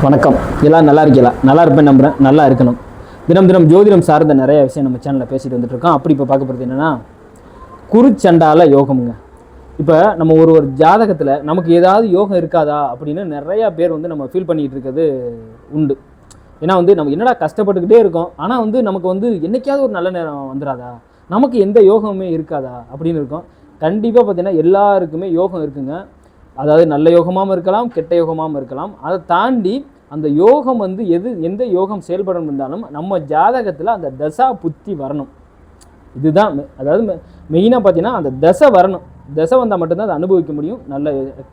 வணக்கம். எல்லாம் நல்லா இருக்கீங்களா? நல்லா இருப்பேன் நம்புகிறேன். நல்லா இருக்கணும். தினம் தினம் ஜோதிடம் சார்ந்த நிறைய விஷயம் நம்ம சேனலில் பேசிட்டு வந்துட்டுருக்கோம். அப்படி இப்போ பார்க்க போகிறது என்னென்னா குருச்சண்டால யோகம்ங்க. இப்போ நம்ம ஒரு ஜாதகத்தில் நமக்கு ஏதாவது யோகம் இருக்காதா அப்படின்னு நிறையா பேர் வந்து நம்ம ஃபீல் பண்ணிகிட்டு இருக்கிறது உண்டு. ஏன்னா வந்து நம்ம என்னடா கஷ்டப்பட்டுக்கிட்டே இருக்கோம், ஆனால் வந்து நமக்கு வந்து என்றைக்காவது ஒரு நல்ல நேரம் வந்துடாதா, நமக்கு எந்த யோகமுமே இருக்காதா அப்படின்னு இருக்கும். கண்டிப்பாக பார்த்தீங்கன்னா எல்லாருக்குமே யோகம் இருக்குங்க. அதாவது நல்ல யோகமாகவும் இருக்கலாம், கெட்ட யோகமாகவும் இருக்கலாம். அதை தாண்டி அந்த யோகம் வந்து எந்த யோகம் செயல்படணும் இருந்தாலும் நம்ம ஜாதகத்தில் அந்த தசா புத்தி வரணும். இதுதான் அதாவது மெயினாக பார்த்தீங்கன்னா அந்த தசை வரணும். தசை வந்தால் மட்டும்தான் அதை அனுபவிக்க முடியும்.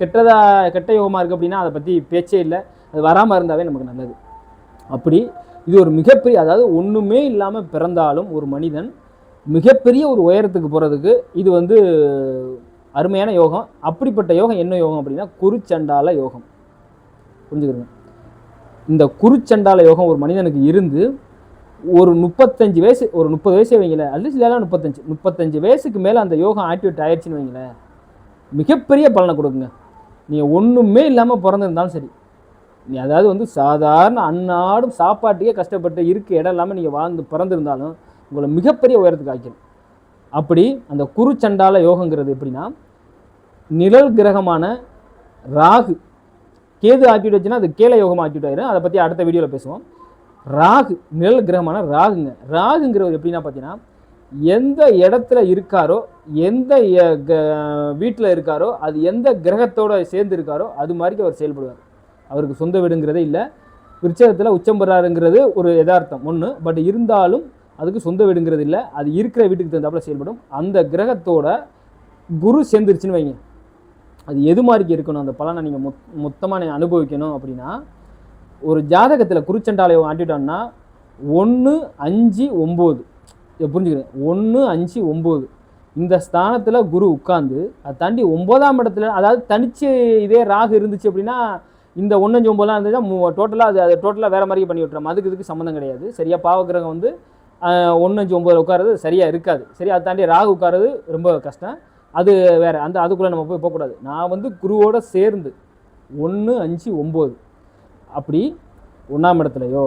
கெட்ட யோகமாக இருக்குது அப்படின்னா அதை பற்றி பேச்சே இல்லை. அது வராமல் இருந்தாவே நமக்கு நல்லது. அப்படி இது ஒரு மிகப்பெரிய, அதாவது ஒன்றுமே இல்லாமல் பிறந்தாலும் ஒரு மனிதன் மிகப்பெரிய ஒரு உயரத்துக்கு போகிறதுக்கு இது வந்து அருமையான யோகம். அப்படிப்பட்ட யோகம் என்ன யோகம் அப்படின்னா குருச்சண்டால யோகம். புரிஞ்சுக்கிறோங்க. இந்த குருச்சண்டால யோகம் ஒரு மனிதனுக்கு இருந்து ஒரு 35 வயசு, ஒரு 30 வயசே வைங்களேன், அட்லீஸ்ட் இல்லைனா 35 வயசுக்கு மேலே அந்த யோகம் ஆக்டிவேட் ஆயிடுச்சுன்னு வைங்களேன், மிகப்பெரிய பலனை கொடுக்குங்க. நீங்கள் ஒன்றுமே இல்லாமல் பிறந்திருந்தாலும் சரி, நீ அதாவது வந்து சாதாரண அன்னாடும் சாப்பாட்டுக்கே கஷ்டப்பட்டு இருக்க இடம் இல்லாமல் நீங்கள் பிறந்திருந்தாலும் உங்களை மிகப்பெரிய உயரத்துக்கு ஆக்கிடும். அப்படி அந்த குருச்சண்டால யோகங்கிறது எப்படின்னா, நிழல் கிரகமான ராகு கேது ஆக்கிட்டு வச்சுன்னா அது கேல யோகமாக ஆக்கிட்டு ஆயிரும். அதை பற்றி அடுத்த வீடியோவில் பேசுவோம். ராகு நிழல் கிரகமான ராகுங்க. ராகுங்கிறவர் எப்படின்னா பார்த்தீங்கன்னா, எந்த இடத்துல இருக்காரோ, எந்த வீட்டில் இருக்காரோ, அது எந்த கிரகத்தோடு சேர்ந்து இருக்காரோ அது மாதிரி அவர் செயல்படுவார். அவருக்கு சொந்த வீடுங்கிறதே இல்லை. விருச்சகத்தில் உச்சம் பெறாருங்கிறது ஒரு யதார்த்தம் ஒன்று. பட் இருந்தாலும் அதுக்கு சொந்த வீடுங்கிறது இல்லை. அது இருக்கிற வீட்டுக்கு தகுந்தாப்புல செயல்படும். அந்த கிரகத்தோட குரு சேர்ந்துருச்சுன்னு வைங்க, அது எது மாதிரி இருக்கணும், அந்த பலனை நீங்கள் மொத்தமாக நீங்கள் அனுபவிக்கணும் அப்படின்னா, ஒரு ஜாதகத்தில் குருச்சண்டாலயம் ஆட்டிட்டோம்னா 1, 5, 9 புரிஞ்சுக்கிறேன். 1, 5, 9 இந்த ஸ்தானத்தில் குரு உட்கார்ந்து அதை தாண்டி 9ஆம் இடத்துல, அதாவது தனிச்சு இதே ராகு இருந்துச்சு அப்படின்னா இந்த 1, 5, 9 இருந்துச்சுன்னா டோட்டலாக அது டோட்டலாக வேறு மாதிரி பண்ணி விட்டுறோம். இதுக்கு சம்மந்தம் கிடையாது. சரியாக பாவகிரகம் வந்து 1, 5, 9 உட்காரது சரியாக இருக்காது. சரி, அதை தாண்டி ராகு உட்காரது ரொம்ப கஷ்டம். அது வேறு. அதுக்குள்ளே நம்ம போய் போகக்கூடாது. நான் வந்து குருவோடு சேர்ந்து 1, 5, 9 அப்படி 1ஆம் இடத்துலையோ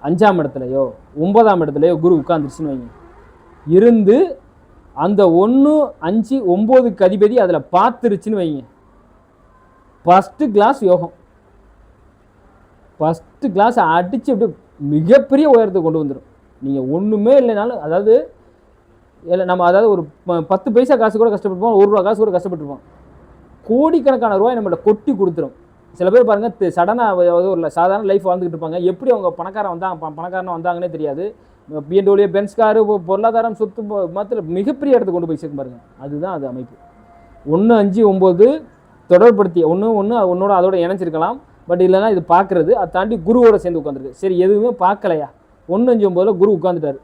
5ஆம் இடத்துலையோ 9ஆம் இடத்துலையோ குரு உட்காந்துருச்சுன்னு வைங்க, இருந்து அந்த 1, 5, 9க்கு அதிபதி அதில் பார்த்துருச்சுன்னு வைங்க, ஃபஸ்ட்டு கிளாஸ் யோகம். ஃபஸ்ட்டு கிளாஸ் அடித்து அப்படி மிகப்பெரிய உயரத்தை கொண்டு வந்துடும். நீங்கள் ஒன்றுமே இல்லைனாலும், அதாவது ஒரு 10 பைசா காசு கூட கஷ்டப்பட்டுருப்போம், 1 ரூபா காசு கூட கஷ்டப்பட்டுருப்போம், கோடிக்கணக்கான ரூபாய் நம்மள்ட்ட கொட்டி கொடுத்துரும். சில பேர் பாருங்கள், சடனாக ஒரு சாதாரண லைஃப் வாழ்ந்துக்கிட்டு இருப்பாங்க. எப்படி அவங்க பணக்காரனாக வந்தாங்கன்னே தெரியாது. பிஎன்டபிள்யூ பென்ஸ் காரு, பொருளாதாரம், சொத்து மாத்திர மிகப்பெரிய இடத்துக்கு கொண்டு போய் சேர்க்க பாருங்க. அதுதான் அது அமைப்பு. 1, 5, 9 தொடர்படுத்தி 1, 1 ஒன்னோட அதோட இணைச்சிருக்கலாம். பட் இல்லைனா இது பார்க்குறது, அதை தாண்டி குருவோட சேர்ந்து உட்காந்துருக்கு. சரி, எதுவுமே பார்க்கலையா, 1, 5, 9 குரு உட்காந்துட்டார்.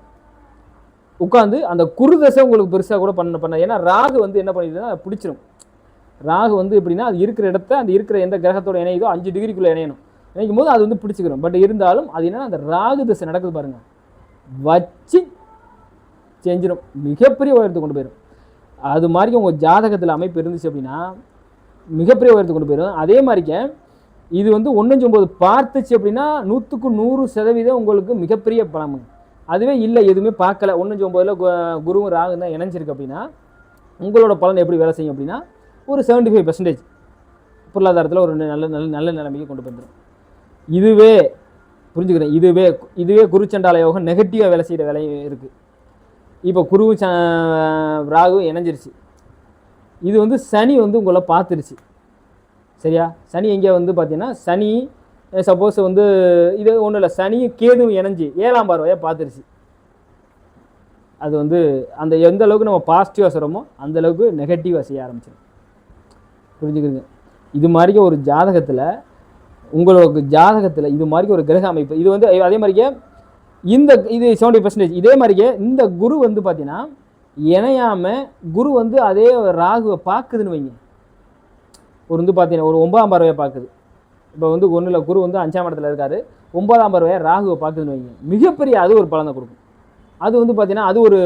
உட்காந்து அந்த குரு தசை உங்களுக்கு பெருசாக கூட பண்ண ஏன்னா ராகு வந்து என்ன பண்ணிடுதுன்னா பிடிச்சிடும். ராகு வந்து எப்படின்னா, அது இருக்கிற இடத்த அந்த இருக்கிற எந்த கிரகத்தோட இணையுதோ 5 டிகிரிக்குள்ளே இணைக்கும் போது அது வந்து பிடிச்சிக்கிறோம். பட் இருந்தாலும் அது என்னன்னா, அந்த ராகு தசை நடக்குது பாருங்கள், வச்சு செஞ்சிடும், மிகப்பெரிய உயரத்துக்கு கொண்டு போயிடும். அது மாதிரி உங்கள் ஜாதகத்தில் அமைப்பு இருந்துச்சு அப்படின்னா மிகப்பெரிய உயரத்துக்கு கொண்டு போயிடும். அதே மாதிரிக்க இது வந்து 1, 5, 9 பார்த்துச்சு அப்படின்னா 100க்கு 100% உங்களுக்கு மிகப்பெரிய பலமுங்க. அதுவே இல்லை, எதுவுமே பார்க்கல, 1, 5, 9ல் குருவும் ராகு தான் இணைஞ்சிருக்கு அப்படின்னா உங்களோட பலன் எப்படி வேலை செய்யும் அப்படின்னா ஒரு 75% பொருளாதாரத்தில் ஒரு நல்ல நிலைமைக்கு கொண்டு வந்துடும். இதுவே புரிஞ்சுக்கிறேன். இதுவே குருச்சண்டால யோகம் நெகட்டிவாக வேலை செய்கிற வேலையும் இருக்குது. இப்போ குருவும் ராகுவும் இணைஞ்சிருச்சு. இது வந்து சனி வந்து உங்களை பார்த்துருச்சு. சரியா, சனி எங்கே வந்து பார்த்தீங்கன்னா, சனி சப்போஸ் வந்து இது ஒன்றும் இல்லை, சனியும் கேதுவும் இணைஞ்சி 7ஆம் பார்வையாக பார்த்துருச்சு. அது வந்து அந்த எந்த அளவுக்கு நம்ம பாசிட்டிவாக சொல்கிறோமோ அந்தளவுக்கு நெகட்டிவாக செய்ய ஆரம்பிச்சிடும். புரிஞ்சுக்கிறீங்க. இது மாதிரி ஒரு ஜாதகத்தில், உங்களுக்கு ஜாதகத்தில் இது மாதிரி ஒரு கிரக அமைப்பு, இது வந்து அதே மாதிரியே இது 70%. இதே மாதிரியே இந்த குரு வந்து பார்த்தீங்கன்னா இணையாமல் குரு வந்து அதே ராகுவை பார்க்குதுன்னு வைங்க, ஒரு வந்து பார்த்தீங்கன்னா ஒரு 9ஆம் பார்வையை பார்க்குது. இப்போ வந்து ஒன்றில் குரு வந்து 5ஆம் இடத்துல இருக்காரு, 9ஆம் பார்வையை ராகுவை பார்க்குதுன்னு வைங்க, மிகப்பெரிய அது ஒரு பலனை கொடுக்கும். அது வந்து பார்த்தீங்கன்னா அது ஒரு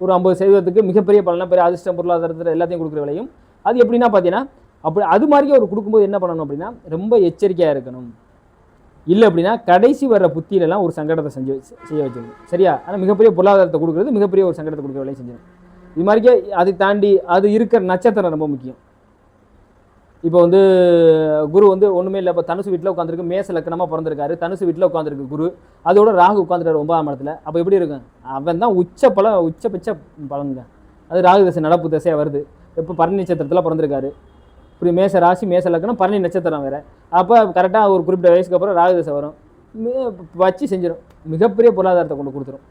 50% மிகப்பெரிய பலனை, பெரிய அதிர்ஷ்டம், பொருளாதாரத்தில் எல்லாத்தையும் கொடுக்குற விலையும். அது எப்படின்னா பார்த்தீங்கன்னா அப்படி அது மாதிரி அவர் கொடுக்கும்போது என்ன பண்ணணும் அப்படின்னா, ரொம்ப எச்சரிக்கையாக இருக்கணும். இல்லை அப்படின்னா கடைசி வர்ற புத்தியிலலாம் ஒரு சங்கடத்தை செய்ய வச்சிருக்கும். சரியா? ஆனால் மிகப்பெரிய பொருளாதாரத்தை கொடுக்குறது மிகப்பெரிய ஒரு சங்கடத்தை கொடுக்குற வேலையை செஞ்சிடும். இது மாதிரிக்கே அதை தாண்டி அது இருக்கிற நட்சத்திரம் ரொம்ப முக்கியம். இப்போ வந்து குரு வந்து ஒன்றுமே இல்லை. இப்போ தனுசு வீட்டில் உட்காந்துருக்கு, மேச லக்கணமாக பிறந்திருக்காரு, தனுசு வீட்டில் உட்காந்துருக்கு குரு, அதோட ராகு உட்காந்துட்டாரு 9ஆம் இடத்துல. அப்போ எப்படி இருக்கும்? அவன் தான் உச்சபட்ச பலனுங்க. அது ராகு தசை நடப்பு தசையாக வருது. இப்போ பரணி நட்சத்திரத்தில் பிறந்திருக்காரு. இப்படி மேச ராசி மேச லக்கணம் பரணி நட்சத்திரம் வேறு. அப்போ கரெக்டாக ஒரு குறிப்பிட்ட வயசுக்கு அப்புறம் ராகு தசை வரும், வச்சு செஞ்சிடும், மிகப்பெரிய பொருளாதாரத்தை கொண்டு கொடுத்துரும்.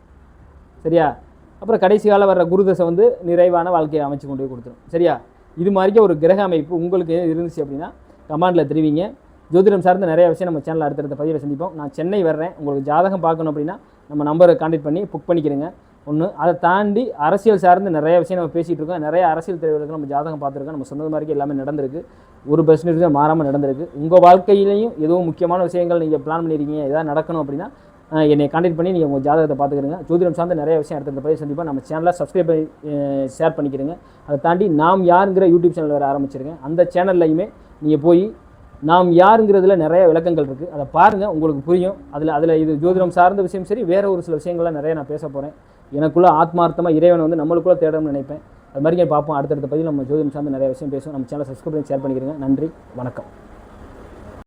சரியா? அப்புறம் கடைசி காலம் வர்ற குரு தசை வந்து நிறைவான வாழ்க்கையை அமைச்சு கொண்டு போய் கொடுத்துரும். சரியா? இது மாதிரிக்கே ஒரு கிரக அமைப்பு உங்களுக்கு இருந்துச்சு அப்படின்னா கமெண்டில் தெரிவிங்க. ஜோதிடம் சார்ந்த நிறைய விஷயம் நம்ம சேனலில் அடுத்தடுத்த பதிவில் சந்திப்போம். நான் சென்னை வர்றேன், உங்களுக்கு ஜாதகம் பார்க்கணும் அப்படின்னா நம்ம நம்பரை கான்டெக்ட் பண்ணி புக் பண்ணிக்கிறேங்க. ஒன்று. அதை தாண்டி அரசியல் சார்ந்து நிறைய விஷயம் நம்ம பேசிகிட்டு இருக்கோம். நிறைய அரசியல் தலைவர்களுக்கு நம்ம ஜாதகம் பார்த்துருக்கோம். நம்ம சொன்னது மாதிரி எல்லாமே நடந்திருக்கு. ஒரு பெர்சன்டேஜ் மாறாமல் நடந்திருக்கு. உங்கள் வாழ்க்கையிலையும் எதுவும் முக்கியமான விஷயங்கள் நீங்கள் பிளான் பண்ணியிருக்கீங்க, எதாவது நடக்கணும் அப்படின்னா என்னை கான்டெக்ட் பண்ணி நீங்கள் உங்கள் ஜாதகத்தை பார்த்துக்கிறீங்க. ஜோதிடம் சார்ந்த நிறைய விஷயம் அடுத்த பதிவு சந்திப்பாக நம்ம சேனலை சப்ஸ்கிரைப் பண்ணி ஷேர் பண்ணிக்கிறீங்க. அதை தாண்டி நாம் யாருங்கிற யூடியூப் சேனல் வேறு ஆரம்பிச்சிருக்கேன். அந்த சேனல்லையுமே நீங்கள் போய் நாம் யாருங்கிறதுல நிறைய விளக்கங்கள் இருக்குது, அதை பாருங்கள், உங்களுக்கு புரியும். அதில் இது ஜோதிடம் சார்ந்த விஷயம் சரி, வேறு ஒரு சில விஷயங்கள்லாம் நிறைய நான் பேச போகிறேன். எனக்குள்ளே ஆத்மார்த்தமாக இறைவனை வந்து நம்மளுக்குள்ளே தேடணும்னு நினைப்பேன். அது மாதிரி பார்ப்போம். அடுத்தடுத்த பதிவில் நம்ம ஜோதிடம் சார்ந்த நிறைய விஷயம் பேசுவோம். நம்ம சேனலை சப்ஸ்கிரைப் பண்ணி ஷேர் பண்ணிக்கிறேங்க. நன்றி, வணக்கம்.